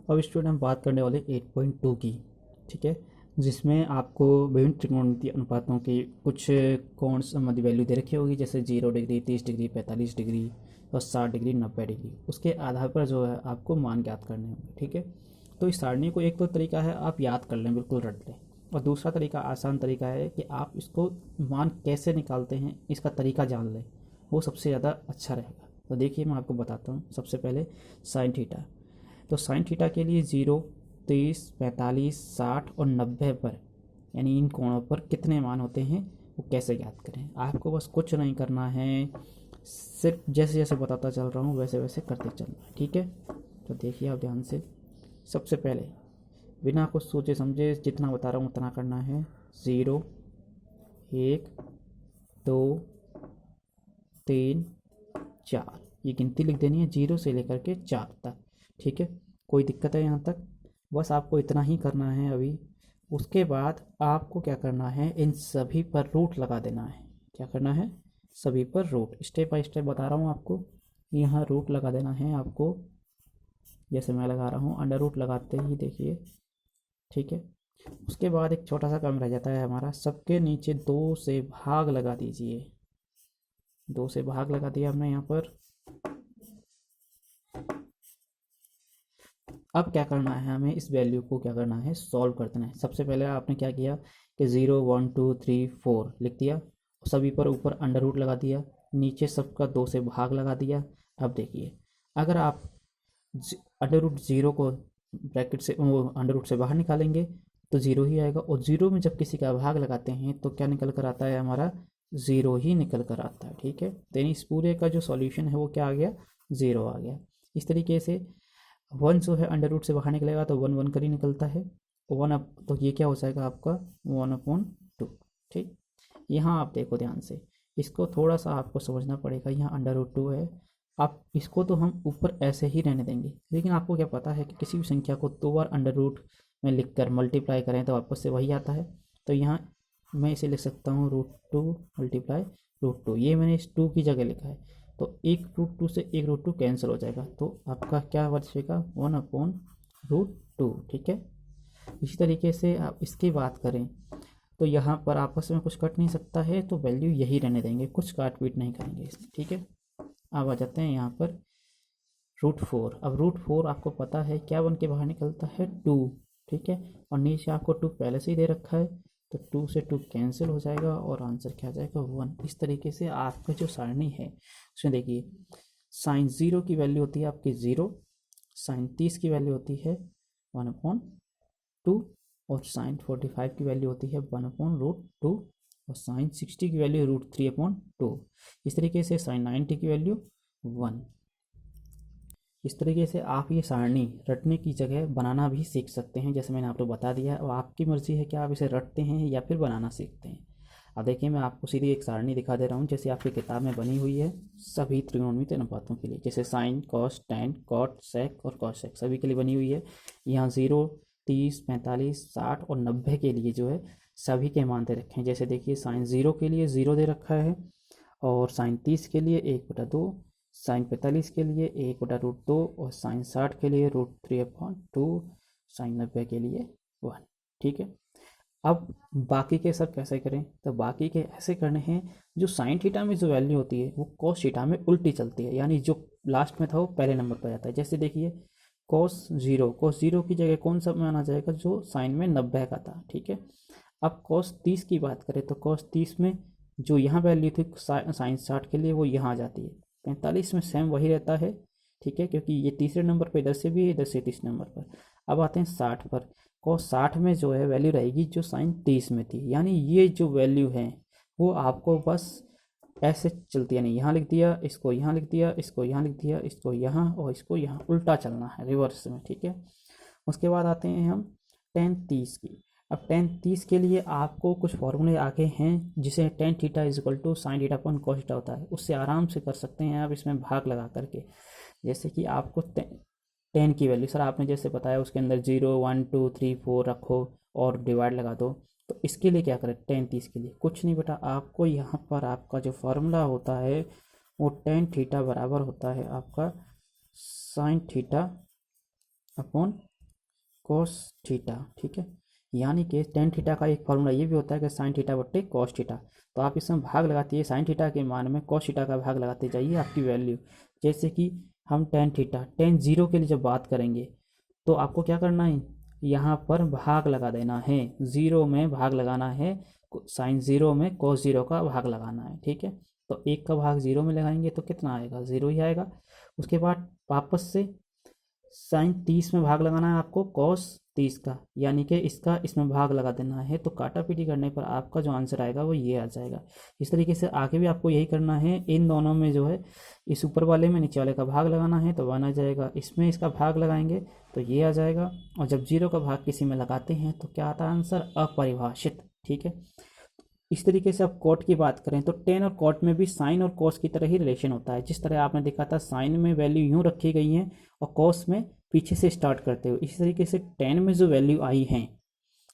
अब स्टूडेंट हम बात करने वाले 8.2 की, ठीक है, जिसमें आपको विभिन्न त्रिकोणमितीय अनुपातों की कुछ कोण संबंधी वैल्यू दे रखी होगी, जैसे 0 डिग्री, 30 डिग्री, 45 डिग्री और 60 डिग्री, 90 डिग्री। उसके आधार पर जो है आपको मान ज्ञात करने होंगे, ठीक है। तो इस सारणी को एक तो तरीका है आप याद कर लें, बिल्कुल रट लें, और दूसरा तरीका आसान तरीका है कि आप इसको मान कैसे निकालते हैं इसका तरीका जान लें, वो सबसे ज़्यादा अच्छा रहेगा। तो देखिए मैं आपको बताता हूँ। सबसे पहले साइन थीटा, तो साइन थीटा के लिए 0, 30, 45, 60 और 90 पर, यानी इन कोणों पर कितने मान होते हैं वो कैसे ज्ञात करें। आपको बस कुछ नहीं करना है, सिर्फ जैसे जैसे बताता चल रहा हूँ वैसे वैसे करते चलना है, ठीक है। तो देखिए आप ध्यान से, सबसे पहले बिना कुछ सोचे समझे जितना बता रहा हूँ उतना करना है। 0, 1, 2, 3, 4, ये गिनती लिख देनी है 0 से लेकर के 4 तक, ठीक है। कोई दिक्कत है यहाँ तक? बस आपको इतना ही करना है अभी। उसके बाद आपको क्या करना है, इन सभी पर रूट लगा देना है। क्या करना है? सभी पर रूट, स्टेप बाय स्टेप बता रहा हूँ आपको। यहाँ रूट लगा देना है आपको, जैसे मैं लगा रहा हूँ, अंडर रूट लगाते ही देखिए, ठीक है। उसके बाद एक छोटा सा काम रह जाता है हमारा, सबके नीचे 2 से भाग लगा दीजिए। 2 से भाग लगा दिया हमने यहाँ पर। अब क्या करना है, हमें इस वैल्यू को क्या करना है, सॉल्व कर देना है। सबसे पहले आपने क्या किया कि 0, 1, 2, 3, 4 लिख दिया, सभी पर ऊपर अंडर रूट लगा दिया, नीचे सबका 2 से भाग लगा दिया। अब देखिए, अगर आप अंडर रूट 0 को ब्रैकेट से, वो अंडर रूट से बाहर निकालेंगे तो 0 ही आएगा, और 0 में जब किसी का भाग लगाते हैं तो क्या निकल कर आता है हमारा, 0 ही निकल कर आता है, ठीक है। तो इस पूरे का जो सॉल्यूशन है वो क्या आ गया, 0 आ गया। इस तरीके से 1 जो है अंडर रूट से बाहर निकलेगा तो 1 1 कर ही निकलता है, 1 अप, तो ये क्या हो जाएगा आपका 1/2, ठीक। यहाँ आप देखो ध्यान से, इसको थोड़ा सा आपको समझना पड़ेगा। यहाँ अंडर रूट 2 है, आप इसको तो हम ऊपर ऐसे ही रहने देंगे, लेकिन आपको क्या पता है कि किसी भी संख्या को 2 बार अंडर रूट में लिख कर मल्टीप्लाई करें तो वापस से वही आता है। तो यहाँ मैं इसे लिख सकता हूँ √2 मल्टीप्लाई √2, ये मैंने इस 2 की जगह लिखा है। तो एक √2 से एक √2 कैंसिल हो जाएगा, तो आपका क्या बचेगा, 1/√2, ठीक है। इसी तरीके से आप इसकी बात करें तो यहाँ पर आपस में कुछ कट नहीं सकता है, तो वैल्यू यही रहने देंगे, कुछ काट पीट नहीं करेंगे इसमें, ठीक है। अब आ जाते हैं यहाँ पर √4। अब √4 आपको पता है क्या बन के बाहर निकलता है, 2, ठीक है। और नीचे आपको 2 पहले से ही दे रखा है, तो 2 से 2 कैंसिल हो जाएगा और आंसर क्या आ जाएगा, 1। इस तरीके से आपका जो सारणी है उसमें देखिए, साइन 0 की वैल्यू होती है आपकी 0, साइन 30 की वैल्यू होती है 1/2, और साइन 45 की वैल्यू होती है 1/√2, और साइन 60 की वैल्यू √3/2। इस तरीके से साइन 90 की वैल्यू 1। इस तरीके से आप ये सारणी रटने की जगह बनाना भी सीख सकते हैं, जैसे मैंने आपको बता दिया है। और आपकी मर्जी है कि आप इसे रटते हैं या फिर बनाना सीखते हैं। अब देखिए मैं आपको सीधी एक सारणी दिखा दे रहा हूँ, जैसे आपकी किताब में बनी हुई है सभी त्रिकोणमितीय अनुपातों के लिए, जैसे साइन, कॉस, टैन, कॉट, सेक और कॉसेक सभी के लिए बनी हुई है। यहाँ 0, 30, 45, 60 और 90 के लिए जो है सभी के मान दे रखे हैं। जैसे देखिए साइन 0 के लिए 0 दे रखा है, और साइन 30 के लिए 1/2, साइन 45 के लिए 1/√2, और साइन 60 के लिए √3/2, साइन 90 के लिए 1, ठीक है। अब बाकी के सब कैसे करें, तो बाकी के ऐसे करने हैं, जो साइन थीटा में जो वैल्यू होती है वो कॉस थीटा में उल्टी चलती है, यानी जो लास्ट में था वो पहले नंबर पर जाता है। जैसे देखिए cos 0 की जगह कौन सा मान आ जाएगा, जो साइन में 90 का था, ठीक है। अब cos 30 की बात करें तो cos 30 में जो यहाँ वैल्यू थी साइन 60 के लिए वो यहाँ आ जाती है। 45 में सेम वही रहता है, ठीक है, क्योंकि ये तीसरे नंबर पर इधर से भी है, इधर से तीसरे नंबर पर। अब आते हैं 60 पर, cos 60 में जो है वैल्यू रहेगी जो साइन 30 में थी, यानी ये जो वैल्यू है वो आपको बस ऐसे चलती है, नहीं यहाँ लिख दिया, इसको यहाँ लिख दिया, इसको यहाँ लिख दिया, इसको यहाँ और इसको यहाँ, उल्टा चलना है रिवर्स में, ठीक है। उसके बाद आते हैं हम tan 30 की। अब tan 30 के लिए आपको कुछ फॉर्मूले आगे हैं, जिसे tan theta = sin theta upon cos theta होता है, उससे आराम से कर सकते हैं आप इसमें भाग लगा करके। जैसे कि आपको tan की वैल्यू, सर आपने जैसे बताया उसके अंदर 0, 1, 2, 3, 4 रखो और डिवाइड लगा दो, तो इसके लिए क्या करें, tan 30 के लिए कुछ नहीं बेटा, आपको यहाँ पर आपका जो फार्मूला होता है वो tan थीटा बराबर होता है आपका sin theta upon cos theta, ठीक है। यानी कि टेन थीटा का एक फॉर्मूला ये भी होता है कि साइन थीटा बट्टे कॉस थीटा। तो आप इसमें भाग लगाती है साइन थीटा के मान में कॉस थीटा का भाग लगाते जाइए आपकी वैल्यू। जैसे कि हम टेन थीटा, टेन जीरो के लिए जब बात करेंगे तो आपको क्या करना है, यहाँ पर भाग लगा देना है, ज़ीरो में भाग लगाना है, साइन ज़ीरो में कॉस ज़ीरो का भाग लगाना है, ठीक है। तो एक का भाग ज़ीरो में लगाएंगे तो कितना आएगा, ज़ीरो ही आएगा। उसके बाद वापस से साइन 30 में भाग लगाना है आपको कॉस 30 का, यानी कि इसका इसमें भाग लगा देना है। तो काटा पीटी करने पर आपका जो आंसर आएगा वो ये आ जाएगा। इस तरीके से आगे भी आपको यही करना है। इन दोनों में जो है, इस ऊपर वाले में नीचे वाले का भाग लगाना है तो 1 आ जाएगा, इसमें इसका भाग लगाएंगे तो ये आ जाएगा। और जब जीरो का भाग किसी में लगाते हैं तो क्या आता है आंसर, अपरिभाषित, ठीक है। इस तरीके से आप कॉट की बात करें तो टेन और कॉट में भी साइन और कॉस की तरह ही रिलेशन होता है। जिस तरह आपने देखा था साइन में वैल्यू यूँ रखी गई है और कॉस में पीछे से स्टार्ट करते हुए, इसी तरीके से टेन में जो वैल्यू आई हैं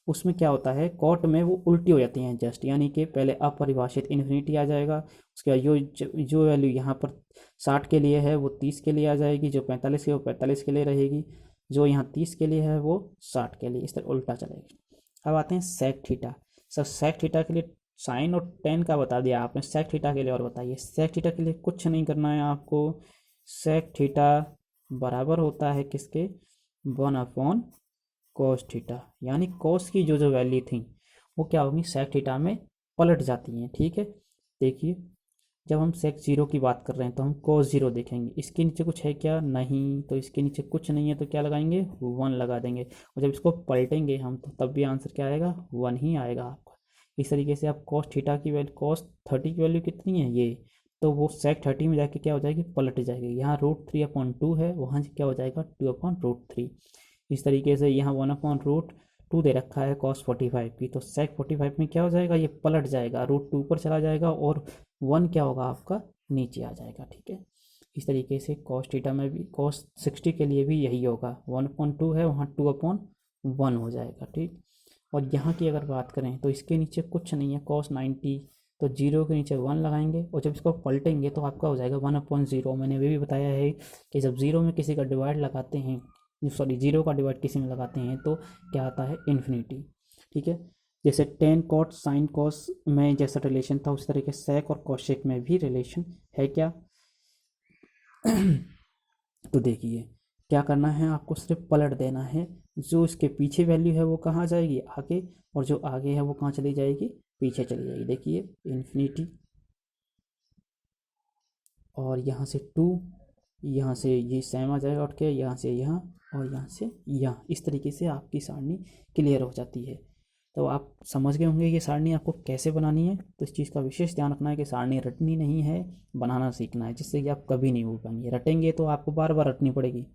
उसमें क्या होता है, कॉट में वो उल्टी हो जाती हैं जस्ट, यानी कि पहले अपरिभाषित इन्फिनिटी आ जाएगा, उसके बाद जो वैल्यू यहाँ पर 60 के लिए है वो 30 के लिए आ जाएगी, जो 45 है वो 45 के लिए रहेगी, जो यहाँ 30 के लिए है वो 60 के लिए, इस तरह उल्टा चलेगी। अब आते हैं sec theta. Sir sec theta के लिए साइन और टेन का बता दिया आपने, सेक थीटा के लिए और बताइए। सेक थीटा के लिए कुछ नहीं करना है आपको। सेक थीटा बराबर होता है किसके, 1 अपॉन कॉस थीटा, यानी कॉस की जो वैल्यू थी वो क्या होगी, सेक थीटा में पलट जाती हैं, ठीक है। देखिए जब हम सेक जीरो की बात कर रहे हैं तो हम कॉस जीरो देखेंगे, इसके नीचे कुछ है क्या, नहीं, तो इसके नीचे कुछ नहीं है तो क्या लगाएंगे, 1 लगा देंगे। और जब इसको पलटेंगे हम तो तब भी आंसर क्या आएगा, 1 ही आएगा आपका। इस तरीके से आप कॉस थीटा की वैल्यू, कॉस 30 की वैल्यू कितनी है ये, तो वो सेक 30 में जाके क्या हो जाएगी, पलट जाएगी। यहाँ √3/2 है, वहाँ से क्या हो जाएगा 2/√3। इस तरीके से यहाँ 1/√2 दे रखा है कॉस 45 की, तो सेक 45 में क्या हो जाएगा, ये पलट जाएगा, √2 ऊपर चला जाएगा और 1 क्या होगा आपका नीचे आ जाएगा, ठीक है। इस तरीके से कॉस थीटा में भी, कॉस 60 के लिए भी यही होगा, 1/2 है वहाँ 2/1 हो जाएगा, ठीक। और यहाँ की अगर बात करें तो इसके नीचे कुछ नहीं है, कॉस 90, तो जीरो के नीचे 1 लगाएंगे और जब इसको पलटेंगे तो आपका हो जाएगा 1/0। मैंने ये भी बताया है कि जब जीरो में किसी का डिवाइड लगाते हैं, सॉरी जीरो का डिवाइड किसी में लगाते हैं तो क्या आता है, इन्फिनिटी, ठीक है। जैसे टेन कॉट साइन कॉस में जैसा रिलेशन था उस तरीके सेक और कॉशेक में भी रिलेशन है क्या। तो देखिए क्या करना है आपको, सिर्फ पलट देना है, जो इसके पीछे वैल्यू है वो कहाँ जाएगी, आगे, और जो आगे है वो कहाँ चली जाएगी, पीछे चली जाएगी। देखिए इन्फिनिटी, और यहाँ से 2, यहाँ से ये सेम आ जाएगा उठ के, यहाँ से यहाँ, और यहाँ से यहाँ। इस तरीके से आपकी सारणी क्लियर हो जाती है। तो आप समझ गए होंगे ये सारणी आपको कैसे बनानी है। तो इस चीज़ का विशेष ध्यान रखना है कि सारणी रटनी नहीं है, बनाना सीखना है, जिससे कि आप कभी नहीं भूल पाएंगे। रटेंगे तो आपको बार बार रटनी पड़ेगी,